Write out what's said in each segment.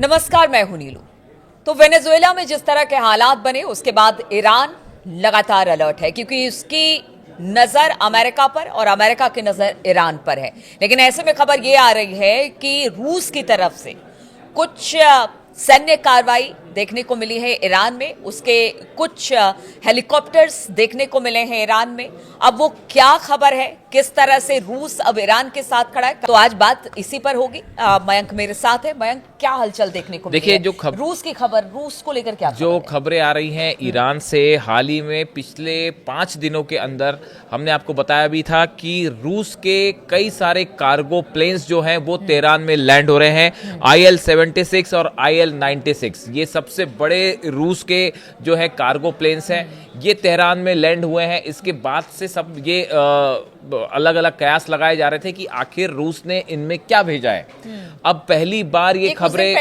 नमस्कार, मैं हूं नीलू। तो वेनेजुएला में जिस तरह के हालात बने उसके बाद ईरान लगातार अलर्ट है, क्योंकि उसकी नजर अमेरिका पर और अमेरिका की नजर ईरान पर है। लेकिन ऐसे में खबर यह आ रही है कि रूस की तरफ से कुछ सैन्य कार्रवाई देखने को मिली है ईरान में। उसके कुछ हेलीकॉप्टर्स देखने को मिले हैं ईरान में। अब वो क्या खबर है, किस तरह से रूस अब ईरान के साथ खड़ा है, तो आज बात इसी पर होगी। मयंक मेरे साथ है। मयंक, क्या हलचल देखने को मिली है? रूस की खबर, रूस को लेकर क्या जो खबरें आ रही हैं ईरान से, हाल ही में पिछले 5 दिनों के अंदर हमने आपको बताया भी था कि रूस के कई सारे कार्गो प्लेन्स जो हैं वो तेहरान में लैंड हो रहे हैं। IL-76 और IL-96 ये सबसे बड़े रूस के जो है कार्गो प्लेन्स हैं, ये तेहरान में लैंड हुए हैं। इसके बाद से सब ये अलग अलग कयास लगाए जा रहे थे कि आखिर रूस ने इनमें क्या भेजा है। अब पहली बार ये खबरें,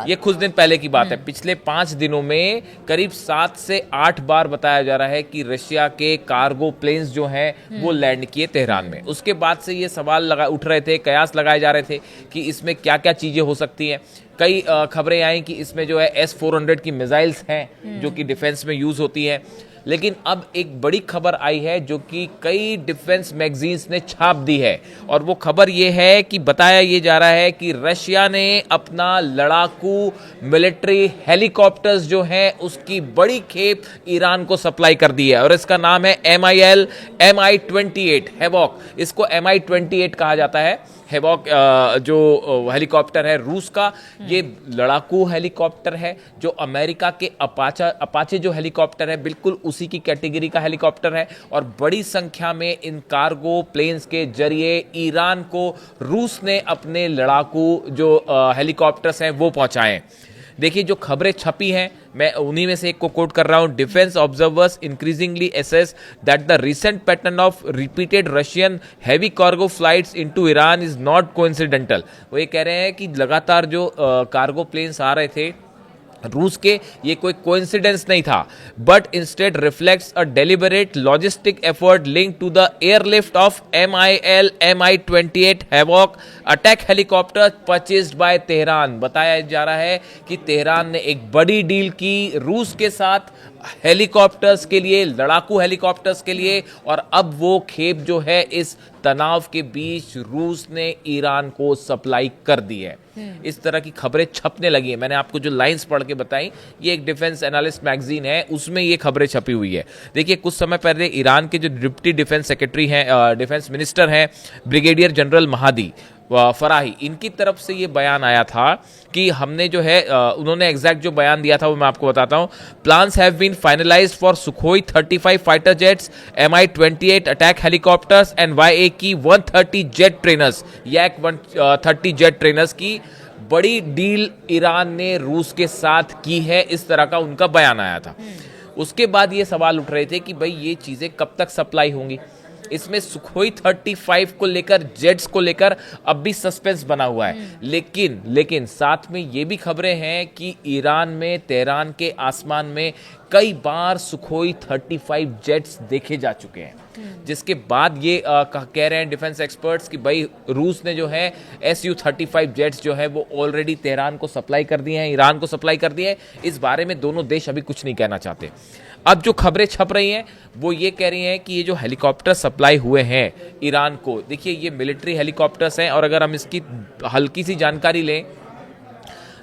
ये कुछ दिन पहले की बात है। पिछले 5 दिनों में करीब 7 से 8 बार बताया जा रहा है कि रशिया के कार्गो प्लेन्स जो हैं वो लैंड किए तेहरान में। उसके बाद से ये सवाल उठ रहे थे, कयास लगाए जा रहे थे कि इसमें क्या क्या चीजें हो सकती हैं। कई खबरें आई कि इसमें जो है S-400 की मिसाइल्स हैं जो कि डिफेंस में यूज होती है। लेकिन अब एक बड़ी खबर आई है जो कि कई डिफेंस मैगजीन्स ने छाप दी है, और वो खबर ये है कि बताया ये जा रहा है कि रशिया ने अपना लड़ाकू मिलिट्री हेलीकॉप्टर्स जो हैं उसकी बड़ी खेप ईरान को सप्लाई कर दी है, और इसका नाम है MI-28 हैवॉक। इसको MI-28 कहा जाता है। हैवॉक जो हेलीकॉप्टर है रूस का, ये लड़ाकू हेलीकॉप्टर है जो अमेरिका के अपाचे जो हेलीकॉप्टर है बिल्कुल उसी की कैटेगरी का हेलीकॉप्टर है। और बड़ी संख्या में इन कार्गो प्लेन्स के जरिए ईरान को रूस ने अपने लड़ाकू जो हेलीकॉप्टर्स हैं वो पहुंचाए। देखिए, जो खबरें छपी हैं मैं उन्हीं में से एक को कोट कर रहा हूं। Defence observers increasingly assess that the recent pattern of repeated Russian heavy cargo flights into Iran is not coincidental. वो ये कह रहे हैं कि लगातार जो कार्गो प्लेन्स आ रहे थे रूस के, ये कोई कोइंसिडेंस नहीं था, but instead reflects a deliberate logistic effort linked to the airlift of MI-28 havoc attack helicopter purchased by Tehran. बताया जा रहा है कि तेहरान ने एक बड़ी डील की रूस के साथ हेलीकॉप्टर्स के लिए, लड़ाकू हेलीकॉप्टर्स के लिए, और अब वो खेप जो है इस तनाव के बीच रूस ने ईरान को सप्लाई कर दी है। इस तरह की खबरें छपने लगी हैं। मैंने आपको जो लाइंस पढ़ के बताई, ये एक डिफेंस एनालिस्ट मैगजीन है, उसमें ये खबरें छपी हुई है। देखिए, कुछ समय पहले ईरान के जो डिप्टी डिफेंस सेक्रेटरी हैं, डिफेंस मिनिस्टर हैं ब्रिगेडियर जनरल महादी फराही, इनकी तरफ से ये बयान आया था कि हमने जो है उन्होंने एग्जैक्ट जो बयान दिया था वो मैं आपको बताता हूं। Plans have been finalised for Sukhoi 35 fighter jets, MI-28 attack helicopters and YAK 130 jet trainers, YAK 130 jet trainers की बड़ी डील ईरान ने रूस के साथ की है। इस तरह का उनका बयान आया था। उसके बाद ये सवाल उठ रहे थे कि भाई ये चीजें कब तक सप्लाई होंगी। इसमें सुखोई 35 को लेकर, जेट्स को लेकर अब भी सस्पेंस बना हुआ है। लेकिन साथ में ये भी खबरें हैं कि ईरान में, तेहरान के आसमान में कई बार सुखोई 35 जेट्स देखे जा चुके हैं, जिसके बाद ये कह रहे हैं डिफेंस एक्सपर्ट्स कि भाई रूस ने जो है Su-35 जेट्स जो है वो ऑलरेडी तेहरान को सप्लाई कर दिए हैं, ईरान को सप्लाई कर दिए हैं। इस बारे में दोनों देश अभी कुछ नहीं कहना चाहते। अब जो खबरें छप रही हैं वो ये कह रही हैं कि ये जो हेलीकॉप्टर सप्लाई हुए हैं ईरान को, देखिए ये मिलिट्री हेलीकॉप्टर्स हैं, और अगर हम इसकी हल्की सी जानकारी लें,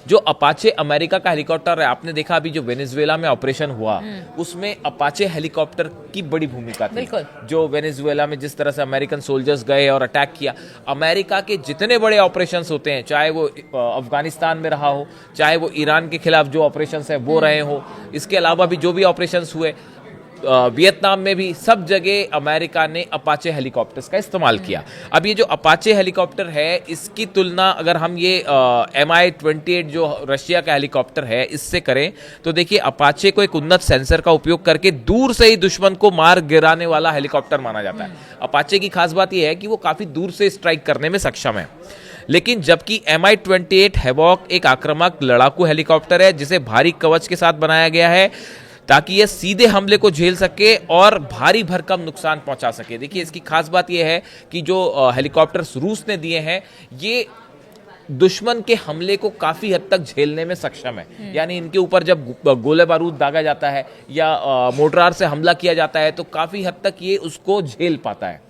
जो अपाचे अमेरिका का हेलीकॉप्टर है, आपने देखा अभी जो वेनेजुएला में ऑपरेशन हुआ उसमें अपाचे हेलीकॉप्टर की बड़ी भूमिका थी। जो वेनेजुएला में जिस तरह से अमेरिकन सोल्जर्स गए और अटैक किया, अमेरिका के जितने बड़े ऑपरेशंस होते हैं, चाहे वो अफगानिस्तान में रहा हो, चाहे वो ईरान के खिलाफ जो ऑपरेशंस है वो रहे हो, इसके अलावा भी जो भी ऑपरेशंस हुए वियतनाम में भी, सब जगह अमेरिका ने अपाचे हेलीकॉप्टर्स का इस्तेमाल किया। अब ये जो अपाचे हेलीकॉप्टर है, इसकी तुलना अगर हम ये MI-28 जो रशिया का हेलीकॉप्टर है इससे करें तो देखिए, अपाचे को एक उन्नत सेंसर का उपयोग करके दूर से ही दुश्मन को मार गिराने वाला हेलीकॉप्टर माना जाता है। अपाचे की खास बात यह है कि वो काफी दूर से स्ट्राइक करने में सक्षम है। लेकिन जबकि MI-28 हैवॉक एक आक्रामक लड़ाकू हेलीकॉप्टर है जिसे भारी कवच के साथ बनाया गया है ताकि यह सीधे हमले को झेल सके और भारी भरकम नुकसान पहुंचा सके। देखिए, इसकी खास बात यह है कि जो हेलीकॉप्टर्स रूस ने दिए हैं, ये दुश्मन के हमले को काफी हद तक झेलने में सक्षम है। यानी इनके ऊपर जब गोले बारूद दागा जाता है या मोर्टार से हमला किया जाता है तो काफी हद तक ये उसको झेल पाता है।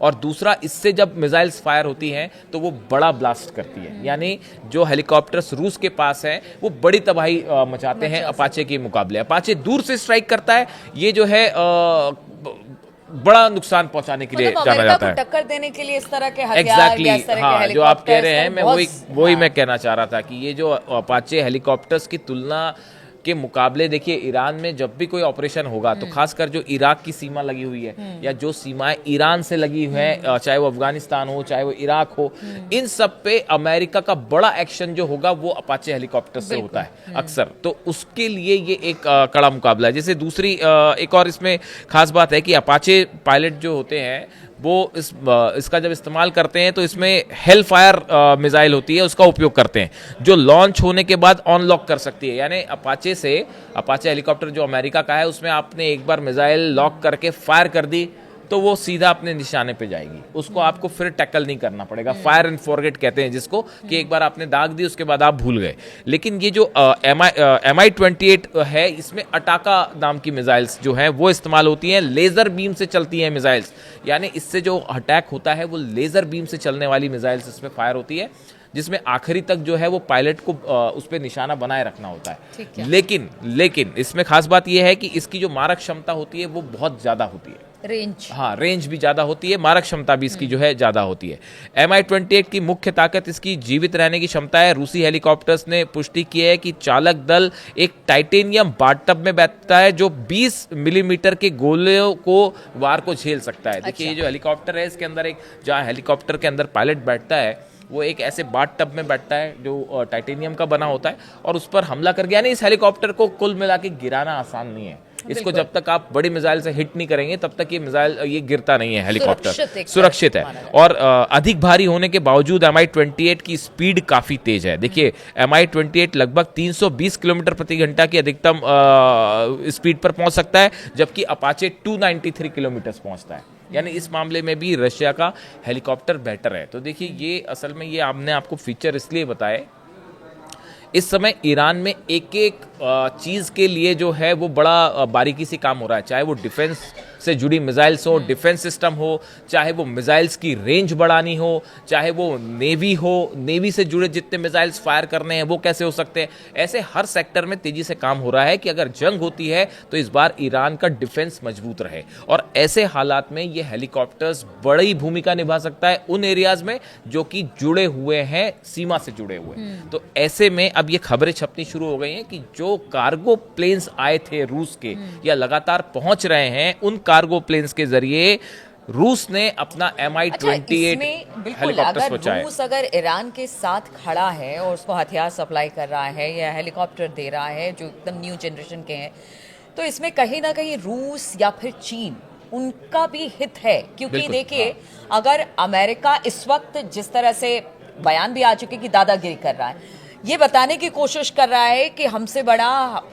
और दूसरा, इससे जब मिसाइल्स फायर होती हैं तो वो बड़ा ब्लास्ट करती है। यानी जो हेलीकॉप्टर्स रूस के पास हैं वो बड़ी तबाही मचाते हैं अपाचे के मुकाबले। अपाचे दूर से स्ट्राइक करता है, ये जो है बड़ा नुकसान पहुंचाने के लिए जाना जाता है। टक्कर देने के लिए इस तरह के हथियार या इस तरह के हाँ, जो आप कह रहे हैं, मैं वही मैं हाँ। कहना चाह रहा था कि ये जो अपाचे हेलीकॉप्टर्स की तुलना के मुकाबले, देखिए ईरान में जब भी कोई ऑपरेशन होगा तो खासकर जो इराक की सीमा लगी हुई है या जो सीमाएं ईरान से लगी हुई हैं, चाहे वो अफगानिस्तान हो चाहे वो इराक हो, इन सब पे अमेरिका का बड़ा एक्शन जो होगा वो अपाचे हेलीकॉप्टर से होता है अक्सर। तो उसके लिए ये एक कड़ा मुकाबला है। जैसे दूसरी एक और इसमें खास बात है कि अपाचे पायलट जो होते हैं वो इसका जब इस्तेमाल करते हैं तो इसमें हेल फायर मिसाइल होती है, उसका उपयोग करते हैं जो लॉन्च होने के बाद ऑन लॉक कर सकती है। यानी अपाचे हेलीकॉप्टर जो अमेरिका का है उसमें आपने एक बार मिसाइल लॉक करके फायर कर दी तो वो सीधा अपने निशाने पे जाएगी, उसको आपको फिर टैकल नहीं करना पड़ेगा। फायर एंड फॉरगेट कहते हैं जिसको, कि एक बार आपने दाग दी उसके बाद आप भूल गए। लेकिन ये जो MI-28 है, इसमें अटाका नाम की मिसाइल्स जो हैं वो इस्तेमाल होती हैं, लेजर बीम से चलती हैं मिसाइल्स। यानी इससे जो अटैक होता है वो लेजर बीम से चलने वाली मिसाइल्स इसमें फायर होती है, जिसमें आखिरी तक जो है वो पायलट को उस पर निशाना बनाए रखना होता है। लेकिन इसमें खास बात यह है कि इसकी जो मारक क्षमता होती है वो बहुत ज्यादा होती है। रेंज भी ज्यादा होती है, मारक क्षमता भी इसकी जो है ज्यादा होती है। MI-28 की मुख्य ताकत इसकी जीवित रहने की क्षमता है। रूसी हेलीकॉप्टर्स ने पुष्टि की है कि चालक दल एक टाइटेनियम बाथटब में बैठता है जो 20 मिलीमीटर के गोलों को वार को झेल सकता है। देखिए, ये जो हेलीकॉप्टर है इसके अंदर जहाँ हेलीकॉप्टर के अंदर पायलट बैठता है वो एक ऐसे बाथ टब में बैठता है जो टाइटेनियम का बना होता है और उस पर हमला कर गया। नहीं, इस हेलीकॉप्टर को कुल मिला के गिराना आसान नहीं है। इसको जब तक आप बड़ी मिसाइल से हिट नहीं करेंगे तब तक ये गिरता नहीं है। हेलीकॉप्टर सुरक्षित है और अधिक भारी होने के बावजूद MI-28 की स्पीड काफी तेज है। देखिए, MI-28 लगभग 320 किलोमीटर प्रति घंटा की अधिकतम स्पीड पर पहुंच सकता है, जबकि अपाचे 293 किलोमीटर पहुंचता है। यानी इस मामले में भी रशिया का हेलीकॉप्टर बेटर है। तो देखिए, ये असल में ये हमने आपको फीचर इसलिए बताए, इस समय ईरान में एक एक चीज के लिए जो है वो बड़ा बारीकी से काम हो रहा है, चाहे वो डिफेंस से जुड़ी मिसाइल्स हो, डिफेंस सिस्टम हो, चाहे वो मिसाइल्स की रेंज बढ़ानी हो, चाहे वो नेवी हो, नेवी से जुड़े जितने मिसाइल्स फायर करने हैं वो कैसे हो सकते हैं। ऐसे हर सेक्टर में तेजी से काम हो रहा है कि अगर जंग होती है तो इस बार ईरान का डिफेंस मजबूत रहे। और ऐसे हालात में ये हेलीकॉप्टर्स बड़ी भूमिका निभा सकता है उन एरियाज में जो कि जुड़े हुए हैं, सीमा से जुड़े हुए हैं। तो ऐसे में अब ये खबरें छपनी शुरू हो गई हैं कि जो कार्गो प्लेन्स आए थे रूस के या लगातार पहुंच रहे हैं, उन कार्गो प्लेन्स के जरिए रूस ने अपना MI-28 हेलीकॉप्टर्स पहुंचाए। रूस अगर ईरान के साथ खड़ा है और उसको हथियार सप्लाई कर रहा है या हेलीकॉप्टर दे रहा है जो एकदम न्यू जनरेशन के हैं, तो इसमें कहीं ना कहीं रूस या फिर चीन, उनका भी हित है। क्योंकि देखिए, अगर अमेरिका इस वक्त जिस तरह से बयान भी आ चुके कि दादागिरी कर रहा है, ये बताने की कोशिश कर रहा है कि हमसे बड़ा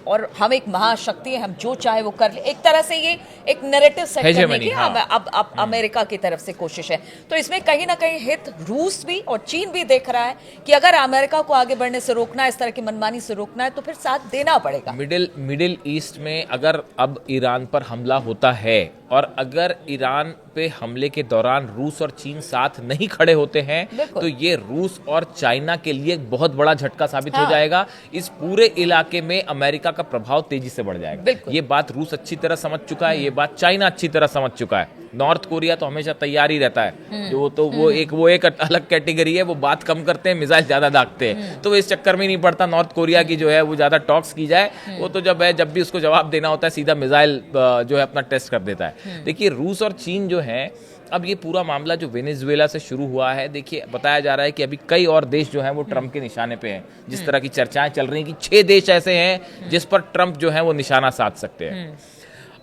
और हम एक महाशक्ति है, हम जो चाहे वो कर ले। एक तरह से ये एक नैरेटिव सेट करने की अब अमेरिका की तरफ से कोशिश है। तो इसमें कहीं ना कहीं हित रूस भी और चीन भी देख रहा है कि अगर अमेरिका को आगे बढ़ने से रोकना है, इस तरह की मनमानी से रोकना है, तो फिर साथ देना पड़ेगा। मिडिल ईस्ट में अगर अब ईरान पर हमला होता है और अगर ईरान पे हमले के दौरान रूस और चीन साथ नहीं खड़े होते हैं तो ये रूस और चाइना के लिए एक बहुत बड़ा झटका साबित हो जाएगा। इस पूरे इलाके में अमेरिका का प्रभाव तेजी से बढ़ जाएगा। ये बात रूस अच्छी तरह समझ चुका है, ये बात चाइना अच्छी तरह समझ चुका है। नॉर्थ कोरिया तो हमेशा तैयार ही रहता है, वो एक अलग कैटेगरी है, वो बात कम करते हैं, मिसाइल ज्यादा दागते हैं, तो इस चक्कर में नहीं पड़ता नॉर्थ कोरिया की जो है वो ज्यादा टॉक्स की जाए। वो तो जब भी उसको जवाब देना होता है सीधा मिसाइल जो है अपना टेस्ट कर देता है। देखिए, रूस और चीन जो है, अब ये पूरा मामला जो वेनेजुएला से शुरू हुआ है, देखिए बताया जा रहा है कि अभी कई और देश जो हैं वो ट्रंप के निशाने पे हैं। जिस तरह की चर्चाएं चल रही हैं कि 6 देश ऐसे हैं जिस पर ट्रंप जो है वो निशाना साध सकते हैं।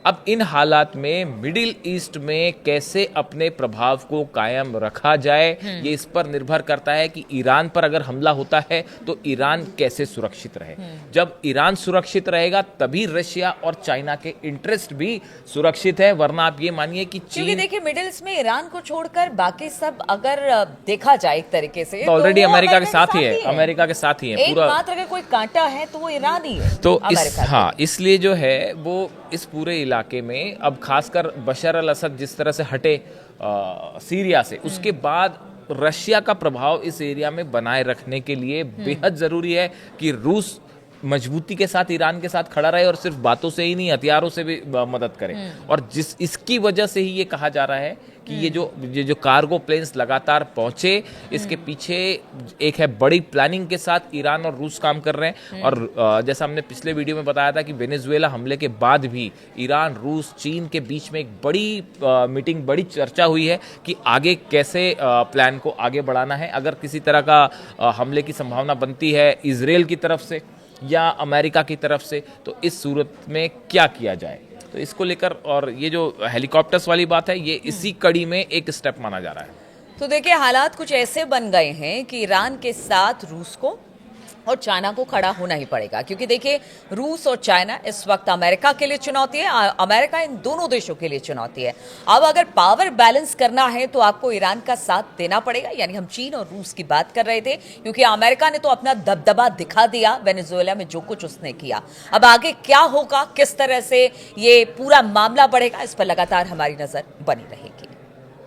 अब इन हालात में मिडिल ईस्ट में कैसे अपने प्रभाव को कायम रखा जाए, ये इस पर निर्भर करता है कि ईरान पर अगर हमला होता है तो ईरान कैसे सुरक्षित रहे। जब ईरान सुरक्षित रहेगा तभी रशिया और चाइना के इंटरेस्ट भी सुरक्षित है, वरना आप ये मानिए कि क्योंकि चीन देखिए मिडिल ईस्ट में ईरान को छोड़कर बाकी सब अगर देखा जाए एक तरीके से तो ऑलरेडी वो अमेरिका के साथ ही है, अमेरिका के साथ ही है पूरा। एकमात्र अगर कोई कांटा है तो वो ईरान ही है तो अमेरिका का। हाँ, इसलिए जो है वो इस पूरे इलाके में अब खासकर बशर अल असद जिस तरह से हटे सीरिया से, उसके बाद रशिया का प्रभाव इस एरिया में बनाए रखने के लिए बेहद जरूरी है कि रूस मजबूती के साथ ईरान के साथ खड़ा रहे और सिर्फ बातों से ही नहीं हथियारों से भी मदद करे। और इसकी वजह से ही ये कहा जा रहा है कि ये जो कार्गो प्लेन्स लगातार पहुंचे, इसके पीछे एक है बड़ी प्लानिंग के साथ ईरान और रूस काम कर रहे हैं। और जैसा हमने पिछले वीडियो में बताया था कि वेनेजुएला हमले के बाद भी ईरान, रूस, चीन के बीच में एक बड़ी मीटिंग, बड़ी चर्चा हुई है कि आगे कैसे प्लान को आगे बढ़ाना है। अगर किसी तरह का हमले की संभावना बनती है इजराइल की तरफ से या अमेरिका की तरफ से, तो इस सूरत में क्या किया जाए, तो इसको लेकर और ये जो हेलीकॉप्टर्स वाली बात है ये इसी कड़ी में एक स्टेप माना जा रहा है। तो देखिए हालात कुछ ऐसे बन गए हैं कि ईरान के साथ रूस को और चाइना को खड़ा होना ही पड़ेगा, क्योंकि देखिए रूस और चाइना इस वक्त अमेरिका के लिए चुनौती है, अमेरिका इन दोनों देशों के लिए चुनौती है। अब अगर पावर बैलेंस करना है तो आपको ईरान का साथ देना पड़ेगा, यानी हम चीन और रूस की बात कर रहे थे, क्योंकि अमेरिका ने तो अपना दबदबा दिखा दिया वेनेजुएला में जो कुछ उसने किया। अब आगे क्या होगा, किस तरह से ये पूरा मामला बढ़ेगा, इस पर लगातार हमारी नजर बनी रहेगी।